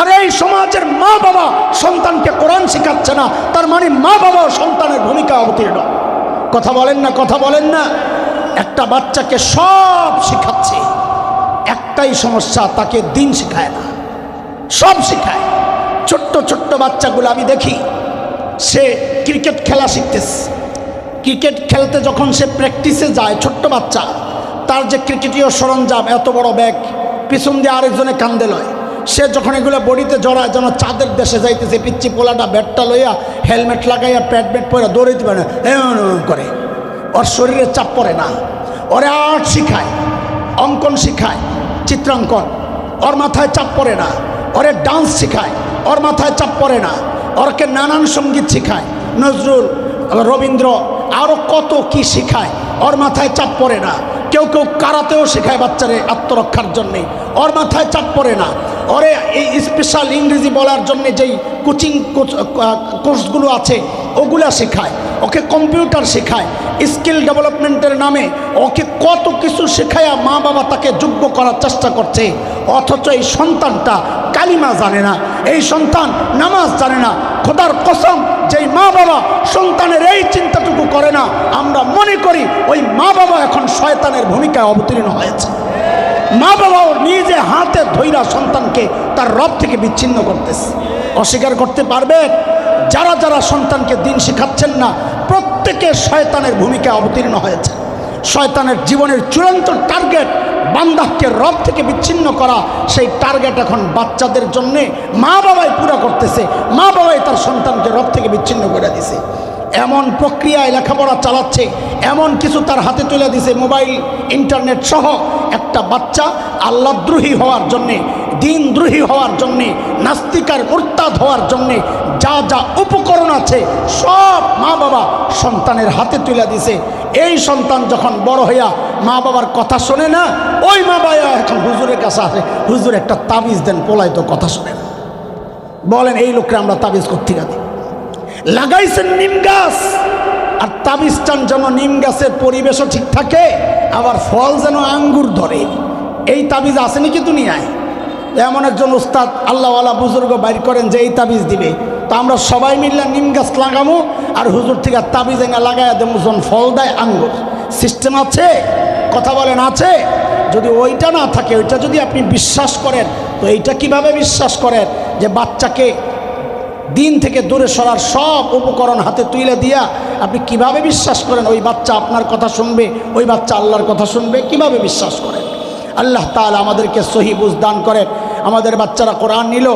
আর এই সমাজের মা বাবা সন্তানকে কোরআন শেখাচ্ছে না, তার মানে মা বাবাও সন্তানের ভূমিকা অবতীর্ণ। কথা বলেন না, কথা বলেন না। একটা বাচ্চাকে সব শেখাচ্ছে, একটাই সমস্যা, তাকে দিন শেখায় না। সব শেখায়। ছোট্ট ছোট্ট বাচ্চাগুলো আমি দেখি, সে ক্রিকেট খেলা শিখতেছে। ক্রিকেট খেলতে যখন সে প্র্যাকটিসে যায়, ছোট্ট বাচ্চা, তার যে ক্রিকেটীয় সরঞ্জাম, এত বড় ব্যাগ, পিছন দিয়ে আরেকজনে কান্দে লয়। সে যখন এগুলো বডিতে জড়ায়, যেন চাঁদের দেশে যাইতেছে, পিচ্ছি পোলাটা ব্যাটটা লইয়া হেলমেট লাগাইয়া প্যাড ব্যাট পরে দৌড়াইতে পারে না, এমন করে। ওর শরীরে চাপ পড়ে না। ওরে আর্ট শিখায়, অঙ্কন শিখায়, চিত্রাঙ্কন, ওর মাথায় চাপ পড়ে না। ওরে ডান্স শিখায়, ওর মাথায় চাপ পড়ে না। ওরকে নানান সঙ্গীত শিখায়, নজরুল, রবীন্দ্র, আরও কত কি শিখায়, ওর মাথায় চাপ পড়ে না। কেউ কেউ কারাতেও শেখায় বাচ্চারে আত্মরক্ষার জন্যে, ওর মাথায় চাপ পড়ে না। ওরে এই স্পেশাল ইংরেজি বলার জন্য যেই কোচিং কোর্সগুলো আছে ওগুলা শেখায়, ওকে কম্পিউটার শেখায়, স্কিল ডেভেলপমেন্টের নামে ওকে কত কিছু শেখায়া মা বাবা তাকে যোগ্য করার চেষ্টা করছে। অথচ এই সন্তানটা কালিমা জানে না, এই সন্তান নামাজ জানে না। খোদার কসম, যেই মা বাবা সন্তানের এই চিন্তাটুকু করে না, আমরা মনে করি ওই মা বাবা এখন শয়তানের ভূমিকায় অবতীর্ণ হয়েছে। মা বাবাও নিজে হাতে ধইরা সন্তানকে তার রব থেকে বিচ্ছিন্ন করতেছে। অস্বীকার করতে পারবে? যারা যারা সন্তানকে দিন শেখাচ্ছেন না, প্রত্যেকে শয়তানের ভূমিকায় অবতীর্ণ হয়েছে। শয়তানের জীবনের চূড়ান্ত টার্গেট বান্দাকে রব থেকে বিচ্ছিন্ন করা। সেই টার্গেট এখন বাচ্চাদের জন্যে মা বাবাই পুরা করতেছে। মা বাবাই তার সন্তানকে রব থেকে বিচ্ছিন্ন করে দিছে। এমন প্রক্রিয়ায় লেখাপড়া চালাচ্ছে, এমন কিছু তার হাতে তুলে দিছে, মোবাইল, ইন্টারনেট সহ। একটা বাচ্চা আল্লাহদ্রোহী হওয়ার জন্যে, দিনদ্রোহী হওয়ার জন্যে, নাস্তিকার মুরতাদ হওয়ার জন্যে যা যা উপকরণ আছে সব মা বাবা সন্তানের হাতে তুলে দিছে। এই সন্তান যখন বড় হইয়া মা বাবার কথা শোনে না, ওই মা বাবা এখন হুজুরের কাছে আসে, হুজুর একটা তাবিজ দেন, পোলাই তো কথা শোনে না। বলেন এই লোককে আমরা তাবিজ করতে গেছি। লাগাইছেন নিম গাছ, আর তাবিজ চান যেন নিম গাছের পরিবেশও ঠিক থাকে, আবার ফল যেন আঙ্গুর ধরে। এই তাবিজ আছে নাকি দুনিয়ায়? এমন একজন উস্তাদ আল্লাহওয়ালা বুজুর্গ বাইর করেন যে এই তাবিজ দিবে, তো আমরা সবাই মিললে নিম গাছ লাগামো, আর হুজুর থেকে তাবিজ এঙ্গা লাগাইয়া দেবো, যখন ফল দেয় আঙ্গুর। সিস্টেম আছে? কথা বলেন আছে? যদি ওইটা না থাকে, ওইটা যদি আপনি বিশ্বাস করেন, তো এইটা কিভাবে বিশ্বাস করেন যে বাচ্চাকে দিন থেকে দূরে সরার সব উপকরণ হাতে তুলে দিয়া আপনি কিভাবে বিশ্বাস করেন ওই বাচ্চা আপনার কথা শুনবে, ওই বাচ্চা আল্লাহর কথা শুনবে? কিভাবে বিশ্বাস করেন? আল্লাহ তাআলা আমাদেরকে সহি বুঝ দান করেন। আমাদের বাচ্চারা কোরআন নিল,